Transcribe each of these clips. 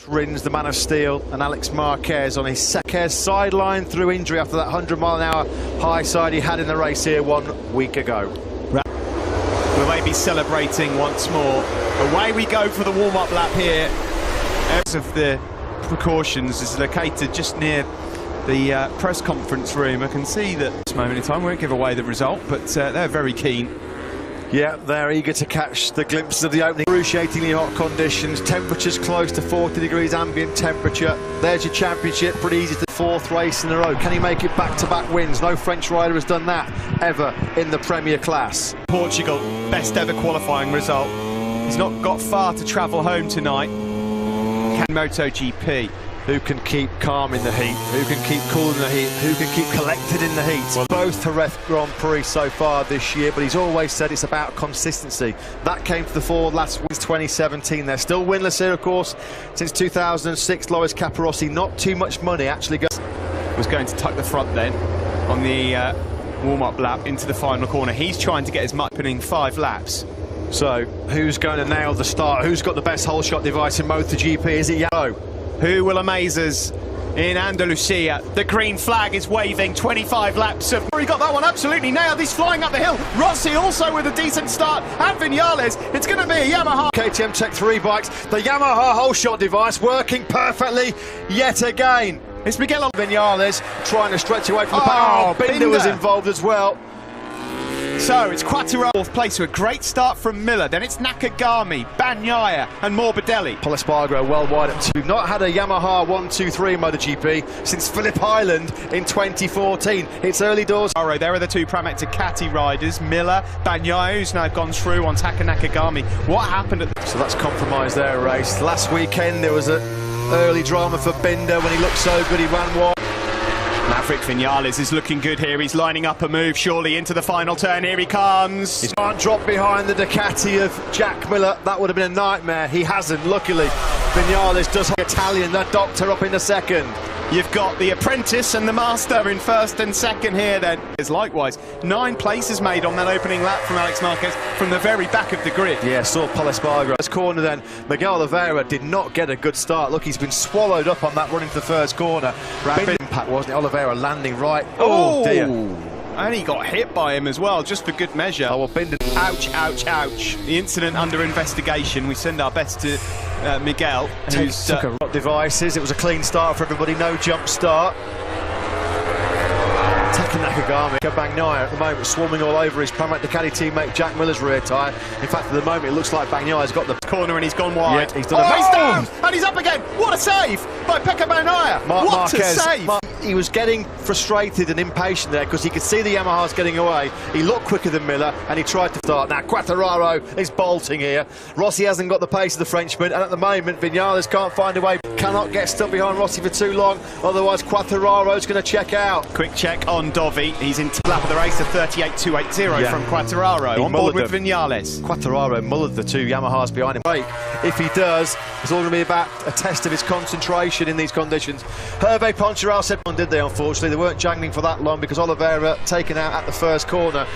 Rins, the man of steel, and Alex Marquez on his second sideline through injury after that 100-mile-an-hour high side he had in the race here 1 week ago. We may be celebrating once more. Away we go for the warm-up lap here. Of the precautions is located just near the press conference room. I can see that at this moment in time won't give away the result, but they're very keen. Yeah, they're eager to catch the glimpses of the opening. Excruciatingly hot conditions, temperatures close to 40 degrees ambient temperature. There's your championship, pretty easy to fourth race in a row. Can he make it back-to-back wins? No French rider has done that ever in the Premier class. Portugal, best ever qualifying result. He's not got far to travel home tonight. Can MotoGP. Who can keep calm in the heat? Who can keep cool in the heat? Who can keep collected in the heat? Well, both Jerez Grand Prix so far this year, but he's always said it's about consistency. That came to the fore last week, 2017. They're still winless here, of course, since 2006. Loris Capirossi, not too much money actually. Was going to tuck the front then on the warm-up lap into the final corner. He's trying to get as much opening 5 laps. So, who's going to nail the start? Who's got the best whole shot device in MotoGP? Is it Yellow? Who will amaze us in Andalusia? The green flag is waving. 25 laps of... He got that one absolutely nailed. He's flying up the hill. Rossi also with a decent start. And Vinales. It's going to be a Yamaha. KTM Tech 3 bikes. The Yamaha whole shot device working perfectly yet again. It's Miguel Vinales trying to stretch away from the pack. Binder was involved as well. So it's Quattro fourth place to a great start from Miller. Then it's Nakagami, Bagnaia and Morbidelli. Pol Espargaro well wide at 2. Not had a Yamaha 1-2-3 in MotoGP since Phillip Island in 2014. It's early doors. There are the 2 Pramac Ducati riders, Miller, Bagnaia, who's now gone through on Taka Nakagami. What happened at the... So that's compromised their race. Last weekend there was an early drama for Binder when he looked so good he ran wide. Maverick Vinales is looking good here. He's lining up a move surely into the final turn. Here he comes. He can't drop behind the Ducati of Jack Miller. That would have been a nightmare. He hasn't, luckily. Vinales does have Italian, the doctor up in the second. You've got the apprentice and the master in first and second here then. Likewise, 9 places made on that opening lap from Alex Marquez from the very back of the grid. Yeah, saw Pol Espargaro. This corner then, Miguel Oliveira did not get a good start. Look, he's been swallowed up on that run into the first corner. Rapid impact, wasn't it? Oliveira landing right. Oh, dear. And he got hit by him as well, just for good measure. Oh, well, Binder. Ouch, ouch, ouch. The incident under investigation. We send our best to Miguel. Took a devices. It was a clean start for everybody, no jump start. Taka Nakagami, Bagnaia at the moment swarming all over his Pramac Ducati teammate Jack Miller's rear tyre. In fact, at the moment it looks like Bagnaia's got the corner and he's gone wide. Yeah, he's done he's down and he's up again. What a save by Pecco Bagnaia. What a save. He was getting frustrated and impatient there because he could see the Yamahas getting away. He looked quicker than Miller and he tried to start. Now Quartararo is bolting here. Rossi hasn't got the pace of the Frenchman, and at the moment Vinales can't find a way. Cannot get stuck behind Rossi for too long, otherwise Quartararo's going to check out. Quick check on Dovi. He's in lap of the race, a 38.280 from Quartararo. On board with Vinales. Quartararo mullered the 2 Yamahas behind him. If he does, it's all going to be about a test of his concentration in these conditions. Hervé Poncharal said, did they, unfortunately? They weren't jangling for that long because Oliveira taken out at the first corner.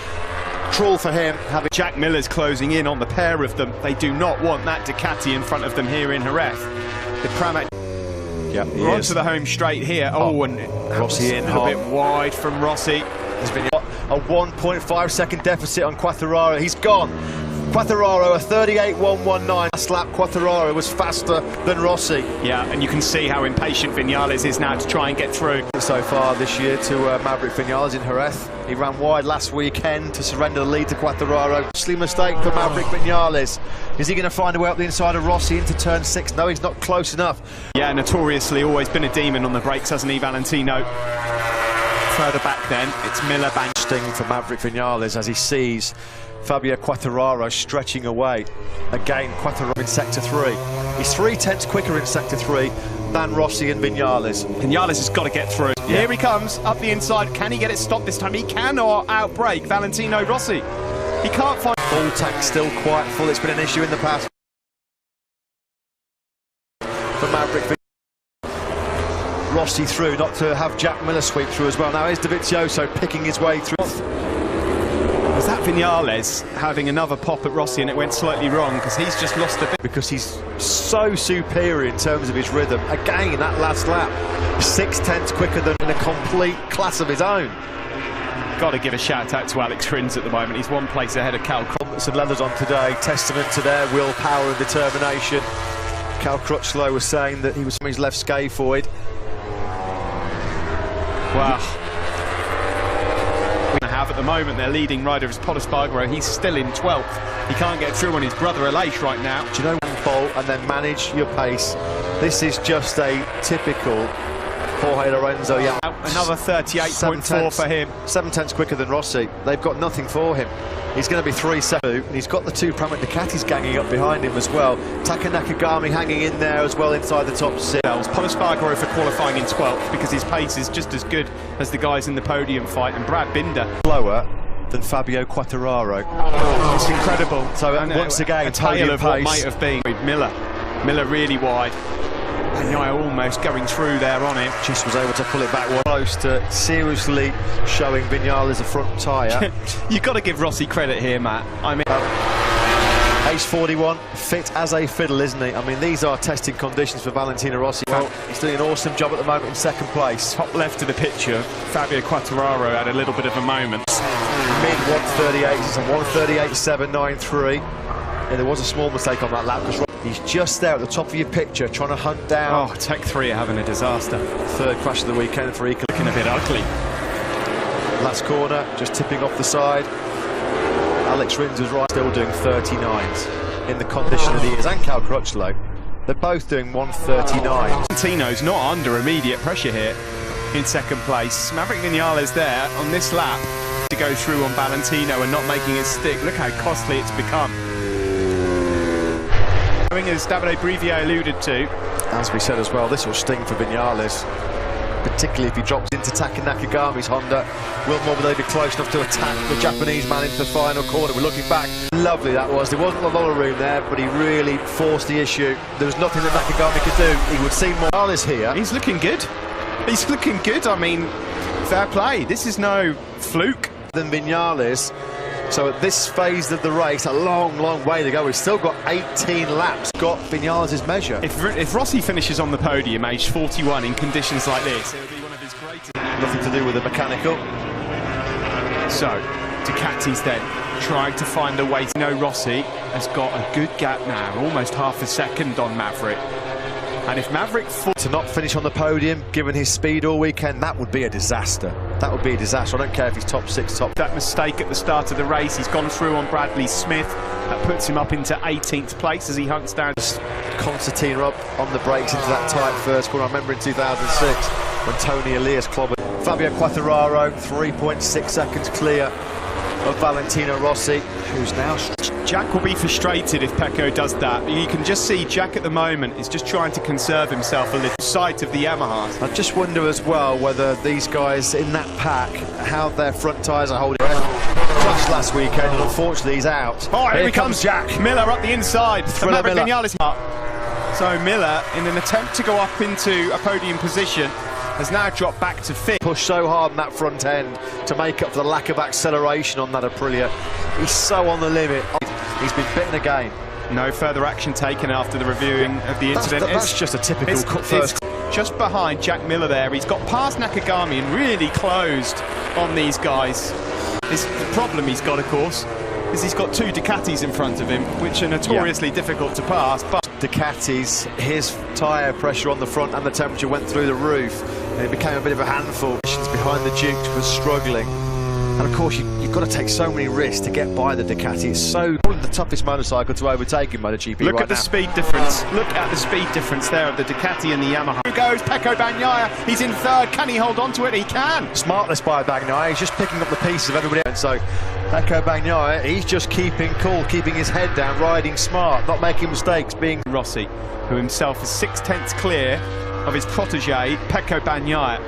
Cruel for him. Having Jack Miller's closing in on the pair of them. They do not want that Ducati in front of them here in Jerez. The Pramac. Yeah, we're onto the home straight here. And Rossi in a little bit wide from Rossi. There's been a 1.5 second deficit on Quartararo. He's gone. Quartararo, a 38.119. Last lap, Quartararo was faster than Rossi. Yeah, and you can see how impatient Vinales is now to try and get through. So far this year to Maverick Vinales in Jerez. He ran wide last weekend to surrender the lead to Quartararo. Costly mistake for Maverick Vinales. Is he going to find a way up the inside of Rossi into turn 6? No, he's not close enough. Yeah, notoriously always been a demon on the brakes, hasn't he, Valentino? Further back then, it's Miller bang. Sting for Maverick Vinales as he sees Fabio Quartararo stretching away. Again, Quartararo in sector 3. He's 3/10 quicker in sector 3 than Rossi and Vinales. Vinales has got to get through. Yeah. Here he comes, up the inside. Can he get it stopped this time? He cannot outbrake Valentino Rossi. He can't find... Full tank still quite full. It's been an issue in the past for Maverick. Rossi through, not to have Jack Miller sweep through as well. Now here's Dovizioso picking his way through. Was that Vinales having another pop at Rossi and it went slightly wrong because he's just lost a bit? Because he's so superior in terms of his rhythm. Again, that last lap, 6/10 quicker than in a complete class of his own. Got to give a shout out to Alex Rins at the moment. He's one place ahead of Cal. Some leathers on today, testament to their willpower and determination. Cal Crutchlow was saying that he was from his left scaphoid. Wow. We have at the moment their leading rider is PODIUM. He's still in 12th. He can't get through on his brother Aleix right now. Do you know, bolt and then manage your pace. This is just a typical Jorge Lorenzo. Yeah, another 38.4 for him. 7/10 quicker than Rossi. They've got nothing for him. He's going to be 3-7, and he's got the two Pramac Ducatis ganging up behind him as well. Taka Nakagami hanging in there as well inside the top six. PODIUM for qualifying in 12th because his pace is just as good as the guys in the podium fight, and Brad Binder lower than Fabio Quartararo. It's incredible. So once again, a tale of what might have been. Miller really wide. Bagnaia almost going through there on it. Just was able to pull it back close to seriously showing Vinales a front tyre. You've got to give Rossi credit here, Matt. I mean, Age 41, fit as a fiddle, isn't he? I mean, these are testing conditions for Valentino Rossi. Well, he's doing an awesome job at the moment in second place. Top left of the picture, Fabio Quartararo had a little bit of a moment. Mid 138, it's a 138.793. And there was a small mistake on that lap because he's just there at the top of your picture trying to hunt down. Oh, Tech 3 are having a disaster. Third crash of the weekend for Iker. Looking a bit ugly. Last corner, just tipping off the side. Alex Rins was right, still doing 39s in the condition that he is. And Cal Crutchlow, they're both doing 139. Valentino's not under immediate pressure here in second place. Maverick Vinales there on this lap to go through on Valentino and not making it stick. Look how costly it's become. As Davide Brivio alluded to. As we said as well, this will sting for Vinales, particularly if he drops into Taka Nakagami's Honda. Will Morbidelli be close enough to attack the Japanese man into the final corner? We're looking back. Lovely that was. There wasn't a lot of room there, but he really forced the issue. There was nothing that Nakagami could do. He would see Morales here. He's looking good. He's looking good. I mean, fair play. This is no fluke. Than Vinales. So at this phase of the race, a long, long way to go. We've still got 18 laps. Got Vinales' measure. If Rossi finishes on the podium, aged 41, in conditions like this, it'll be one of his greatest. Nothing to do with the mechanical. So, Ducati's then trying to find a way. No, Rossi has got a good gap now, almost half a second on Maverick. And if Maverick to not finish on the podium, given his speed all weekend, that would be a disaster. That would be a disaster. I don't care if he's top 6, top. That mistake at the start of the race, he's gone through on Bradley Smith. That puts him up into 18th place as he hunts down. Concertina up on the brakes into that tight first corner. I remember in 2006 when Tony Elias clobbered Fabio Quartararo, 3.6 seconds clear of Valentino Rossi, who's now. Jack will be frustrated if Pecco does that. You can just see Jack at the moment is just trying to conserve himself a little sight of the Yamahas. I just wonder as well whether these guys in that pack, how their front tyres are holding. Crashed last weekend and unfortunately he's out. Oh, here comes Jack. Miller up the inside. Thriller Miller. So Miller, in an attempt to go up into a podium position, has now dropped back to 5th. Pushed so hard in that front end to make up for the lack of acceleration on that Aprilia. He's so on the limit. He's been bitten again. No further action taken after the reviewing of the incident. That's just a typical first. It's just behind Jack Miller there. He's got past Nakagami and really closed on these guys. The problem he's got, of course, is he's got two Ducatis in front of him, which are notoriously difficult to pass. But Ducatis, his tyre pressure on the front and the temperature went through the roof, and it became a bit of a handful. Behind the Duke was struggling. And of course, you've got to take so many risks to get by the Ducati. It's probably the toughest motorcycle to overtake in MotoGP. Look at the speed difference. Look at the speed difference there of the Ducati and the Yamaha. Here goes Pecco Bagnaia. He's in 3rd. Can he hold on to it? He can. Smartless by Bagnaia. He's just picking up the pieces of everybody else. So Pecco Bagnaia, he's just keeping cool, keeping his head down, riding smart, not making mistakes. Being Rossi, who himself is 6/10 clear of his protege, Pecco Bagnaia.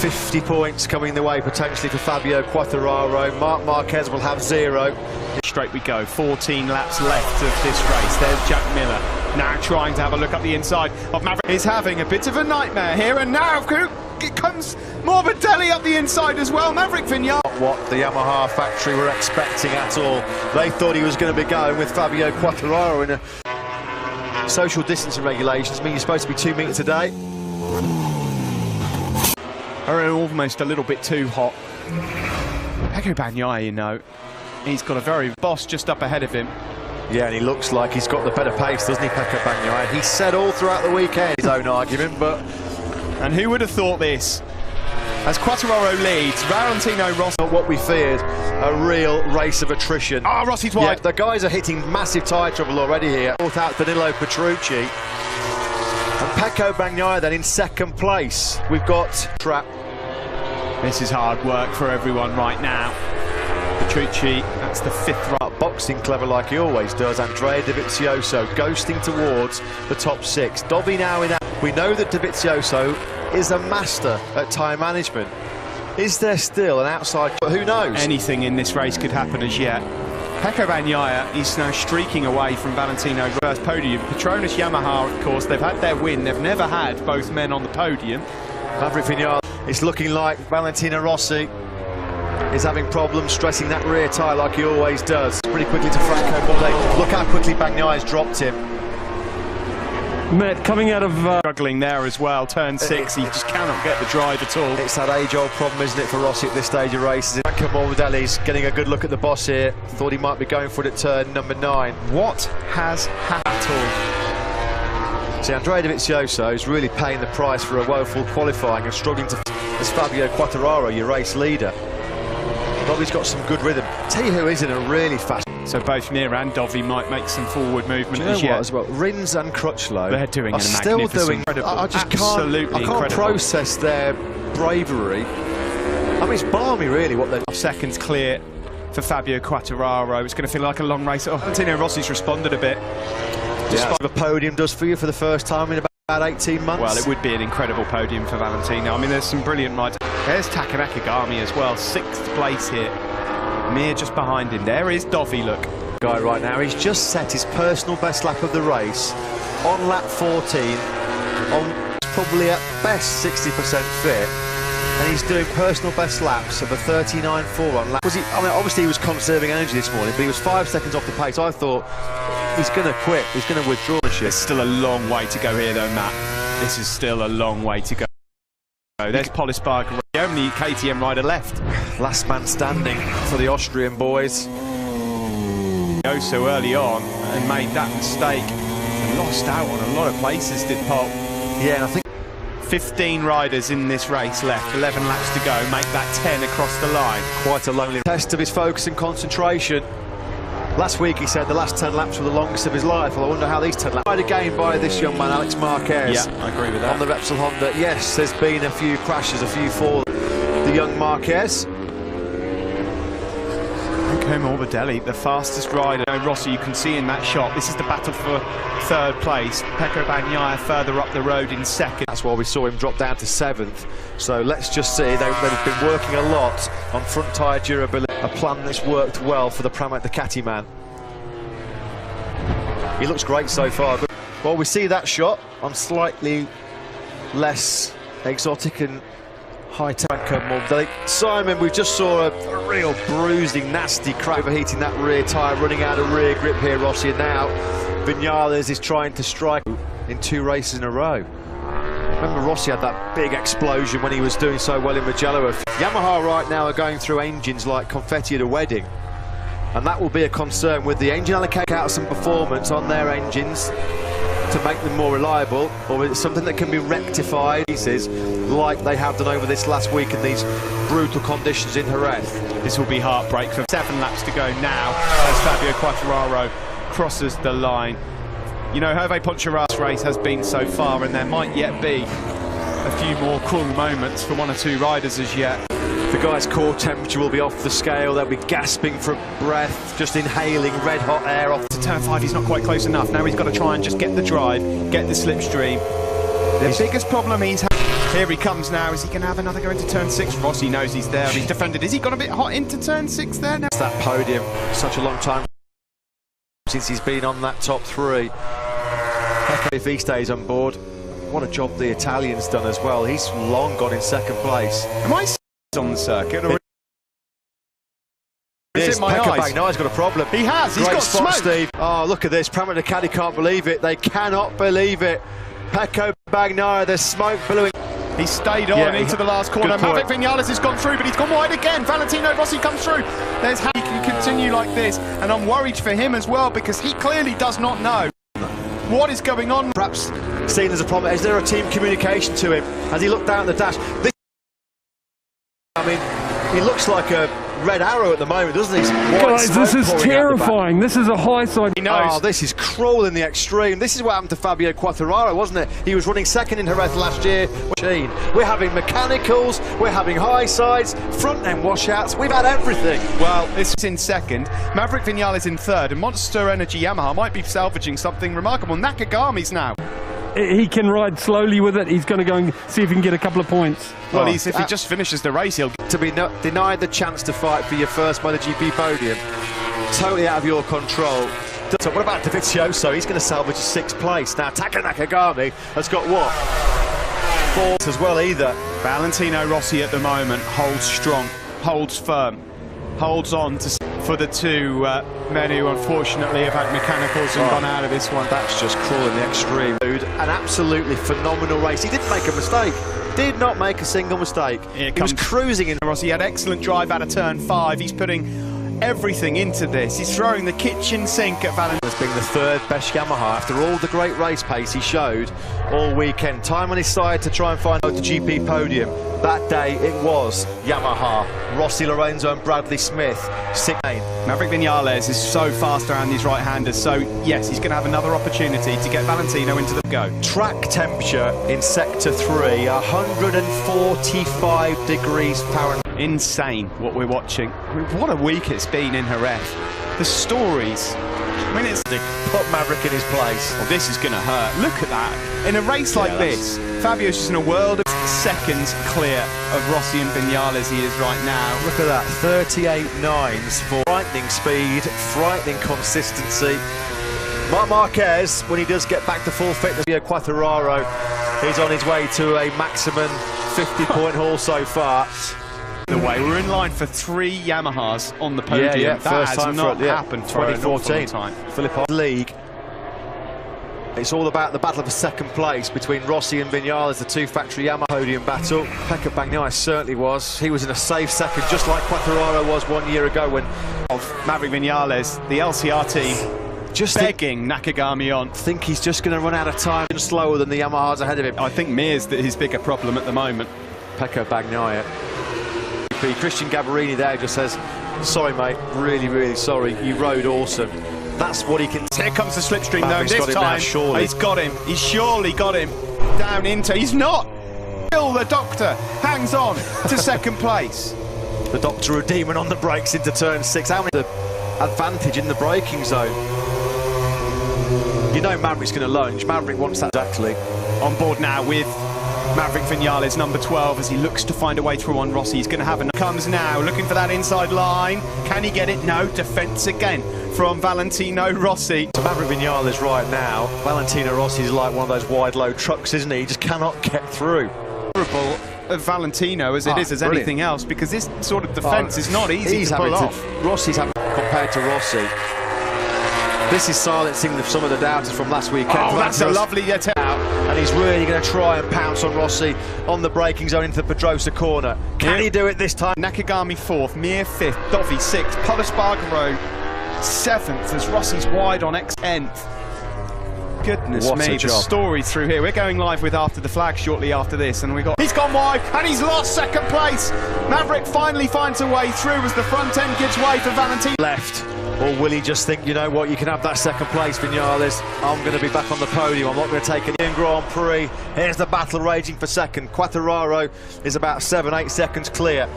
50 points coming the way potentially for Fabio Quartararo. Marc Marquez will have 0. Straight we go, 14 laps left of this race. There's Jack Miller, now trying to have a look up the inside of Maverick. He's having a bit of a nightmare here, and now it comes Morbidelli up the inside as well. Maverick Vinales. What the Yamaha factory were expecting at all. They thought he was going to be going with Fabio Quartararo in a social distancing regulations. I mean, you're supposed to be 2 meters a day. Are almost a little bit too hot. Pecco Bagnaia, you know, he's got a very boss just up ahead of him. Yeah, and he looks like he's got the better pace, doesn't he, Pecco Bagnaia? He said all throughout the weekend his own argument, but... And who would have thought this? As Quartararo leads, Valentino Rossi... What we feared, a real race of attrition. Ah, Rossi's wide. Yeah, the guys are hitting massive tyre trouble already here. Fourth out Danilo Petrucci. And Pecco Bagnaia then in second place. We've got trap. This is hard work for everyone right now. Petrucci, that's the fifth run. Boxing clever like he always does. Andrea Dovizioso ghosting towards the top six. Dovi now in. We know that Dovizioso is a master at time management. Is there still an outside? Who knows? Anything in this race could happen as yet. Pecco Bagnaia is now streaking away from Valentino. First podium. Petronas Yamaha, of course, they've had their win. They've never had both men on the podium. Maverick Vinales. It's looking like Valentino Rossi is having problems stressing that rear tyre like he always does. Pretty quickly to Franco Baldi. Look how quickly Bagnaia has dropped him. Matt, coming out of... Struggling there as well, turn 6, he just cannot get the drive at all. It's that age-old problem, isn't it, for Rossi at this stage of races. Franco Morbidelli's getting a good look at the boss here. Thought he might be going for it at turn number 9. What has happened at all? See, Andrea Dovizioso is really paying the price for a woeful qualifying and struggling to... As Fabio Quartararo, your race leader. Dovi's got some good rhythm. Tell you who is in a really fast... So both Mir and Dovi might make some forward movement as well. Rins and Crutchlow they're doing I just can't process their bravery. I mean, it's balmy really what they're... Seconds clear for Fabio Quartararo. It's going to feel like a long race. Oh, Valentino Rossi's responded a bit. Yeah, the podium does for you for the first time in about 18 months. Well, it would be an incredible podium for Valentino. I mean, there's some brilliant rides. There's Taka Nakagami as well, 6th place here. Mir just behind him. There is Dovi, look. Guy right now, he's just set his personal best lap of the race on lap 14, on probably at best 60% fit, and he's doing personal best laps of a 39.4 on lap. I mean, obviously he was conserving energy this morning, but he was 5 seconds off the pace. I thought he's going to quit, he's going to withdraw the shit. There's still a long way to go here though, Matt. This is still a long way to go. There's Polispark, the only KTM rider left. Last man standing for the Austrian boys. Go so early on and made that mistake and lost out on a lot of places, did Pop. Yeah, and I think 15 riders in this race left, 11 laps to go, make that 10 across the line. Quite a lonely test of his focus and concentration. Last week he said the last 10 laps were the longest of his life. Well, I wonder how these 10 laps... Again by this young man, Alex Marquez. Yeah, I agree with that. On the Repsol Honda. Yes, there's been a few crashes, a few falls. The young Marquez. Franco Morbidelli, the fastest rider. Rossi, you can see in that shot, this is the battle for 3rd place. Pecco Bagnaia further up the road in 2nd. That's why we saw him drop down to 7th. So let's just see, they've been working a lot on front tyre durability. A plan that's worked well for the Pramac Ducati man. He looks great so far. Well, we see that shot on slightly less exotic and high-tech. Simon, we just saw a real bruising, nasty crack overheating that rear tyre, running out of rear grip here, Rossi, and now Vinales is trying to strike in 2 races in a row. Remember Rossi had that big explosion when he was doing so well in Mugello. Yamaha right now are going through engines like confetti at a wedding, and that will be a concern with the engine allocate out some performance on their engines to make them more reliable, or is it something that can be rectified like they have done over this last week in these brutal conditions in Jerez? This will be heartbreak for 7 laps to go now as Fabio Quartararo crosses the line. You know, Hervé Ponchara's race has been so far, and there might yet be a few more cool moments for 1 or 2 riders as yet. The guy's core temperature will be off the scale. They'll be gasping for breath, just inhaling red hot air off. To turn 5, he's not quite close enough. Now he's got to try and just get the drive, get the slipstream. The biggest problem he's had. Here he comes now. Is he going to have another go into turn 6? Rossi knows he's there. He's defended. Is he got a bit hot into turn 6 there now? It's that podium. Such a long time since he's been on that top 3. If he stays on board, what a job the Italian's done as well. He's long gone in second place. Am I on the circuit? Or is it my eyes? No, he's got a problem. He has. He's got spot, smoke. Steve. Oh, look at this. Pramit Ducati can't believe it. They cannot believe it. Pecco Bagnaia, there's smoke billowing. He stayed on into the last corner. Maverick Vinales has gone through, but he's gone wide again. Valentino Rossi comes through. There's how he can continue like this, and I'm worried for him as well because he clearly does not know what is going on. Perhaps seen as a problem. Is there a team communication to him? Has he looked down the dash? I mean, he looks like a red arrow at the moment, doesn't he? Guys, this is terrifying. This is a high side. He knows. Oh, this is cruel in the extreme. This is what happened to Fabio Quartararo, wasn't it? He was running second in Jerez last year. We're having mechanicals, we're having high sides, front end washouts, we've had everything. Well, this is in second, Maverick Vinales in third, and Monster Energy Yamaha might be salvaging something remarkable. Nakagami's now. He can ride slowly with it. He's going to go and see if he can get a couple of points. Well, if he just finishes the race, he'll to be denied the chance to fight for your first MotoGP podium. Totally out of your control. So what about Dovizioso? He's going to salvage a 6th place. Now Taka Nakagami has got what? 4th as well either. Valentino Rossi at the moment holds strong, holds firm, holds on for the two men who unfortunately have had mechanicals and gone out of this one. That's just cruel in the extreme. An absolutely phenomenal race. He didn't make a mistake. Did not make a single mistake. He was cruising in. Rossi had excellent drive out of turn 5. He's putting everything into this. He's throwing the kitchen sink at Valentino. As being the 3rd best Yamaha after all the great race pace he showed all weekend. Time on his side to try and find out the GP podium. That day it was Yamaha, Rossi, Lorenzo and Bradley Smith. 6th. Maverick Vinales is so fast around these right-handers, so yes, he's going to have another opportunity to get Valentino into the go. Track temperature in Sector 3, 145 degrees Fahrenheit. Insane what we're watching. I mean, what a week it's been in Jerez. The stories. I mean, it's put Maverick in his place. Well, this is going to hurt. Look at that. In a race like this, Fabio's just in a world of seconds clear of Rossi and Vinales he is right now. Look at that, 38.9s for frightening speed, frightening consistency. Marc Marquez, when he does get back to full fitness, Quartararo, he's on his way to a maximum 50-point haul so far. The way we're in line for 3 Yamahas on the podium. Yeah, that first has time not for happened for 2014 time. Philip League. It's all about the battle for 2nd place between Rossi and Vinales, the 2 factory Yamaha podium battle. Pecco Bagnaia certainly was. He was in a safe second, just like Quartararo was 1 year ago when of Maverick Vinales, the LCR team, just begging Nakagami on. I think he's just going to run out of time slower than the Yamahas ahead of him. I think Mir's his bigger problem at the moment. Pecco Bagnaia. Christian Gavarini there just says, sorry mate, really, really sorry, you rode awesome. That's what he can. Here comes the slipstream though, this time now, surely. He's got him, he's surely got him down into, he's not! Still the Doctor hangs on to 2nd place. The Doctor a demon on the brakes into turn 6, how many the advantage in the braking zone? You know Maverick's going to lunge, Maverick wants that exactly. On board now with Maverick Vinales, number 12, as he looks to find a way through on Rossi. He's going to have a... Comes now, looking for that inside line. Can he get it? No, defence again from Valentino Rossi. So Maverick Vinales right now, Valentino Rossi is like one of those wide load trucks, isn't he? He just cannot get through. Of Valentino as it is as anything else, because this sort of defence is not easy to pull off. Rossi's having compared to Rossi. This is silencing some of the doubters from last weekend. Oh, that's a lovely attempt. And he's really going to try and pounce on Rossi on the braking zone into the Pedrosa corner. Can he do it this time? Nakagami 4th, Mir 5th, Dovi 6th, Polisbargaro 7th as Rossi's wide on X10th. Goodness me, the story through here. We're going live with After the Flag shortly after this, and he's gone wide and he's lost 2nd place. Maverick finally finds a way through as the front end gives way for Valentino. Left. Or will he just think, you know what, you can have that 2nd place, Vinales. I'm going to be back on the podium. I'm not going to take an Grand Prix. Here's the battle raging for 2nd. Quartararo is about 7-8 seconds clear.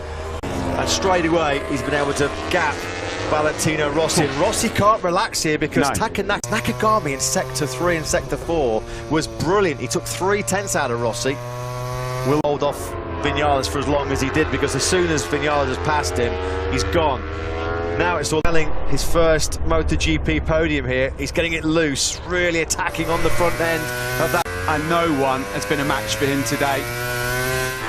And straight away, he's been able to gap Valentino Rossi. And Rossi can't relax here because Nakagami in Sector 3 and Sector 4 was brilliant. He took 3/10 out of Rossi. We'll hold off Vinales for as long as he did, because as soon as Vinales has passed him, he's gone. Now it's all telling his first MotoGP podium here. He's getting it loose, really attacking on the front end of that. and no one has been a match for him today.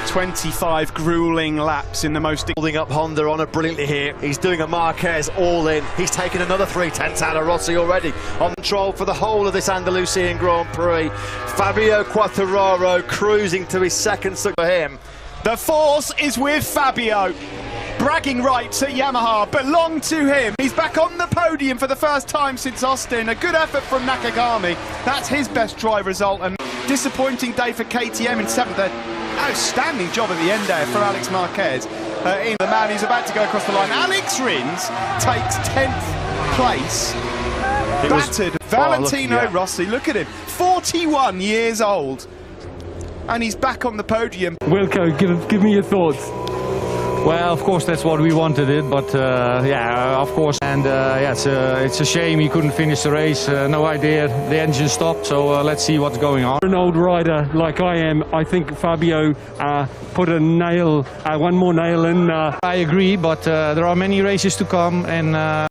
25 grueling laps in the most... Holding up Honda on it brilliantly here. He's doing a Marquez all in. He's taken another 3/10 out of Rossi already. On control for the whole of this Andalusian Grand Prix. Fabio Quartararo cruising to his second for him. The force is with Fabio. Bragging rights at Yamaha belong to him. He's back on the podium for the first time since Austin. A good effort from Nakagami. That's his best drive result. And disappointing day for KTM in 7th. Outstanding job at the end there for Alex Marquez. The man who's about to go across the line. Alex Rins takes 10th place. Battered Valentino Rossi. Look at him. 41 years old. And he's back on the podium. Wilco, give me your thoughts. Well, of course, that's what we wanted it, but yeah, of course. And yeah, it's a shame he couldn't finish the race. No idea, the engine stopped, so let's see what's going on. An old rider like I am, I think Fabio put a nail, one more nail in. I agree, but there are many races to come, and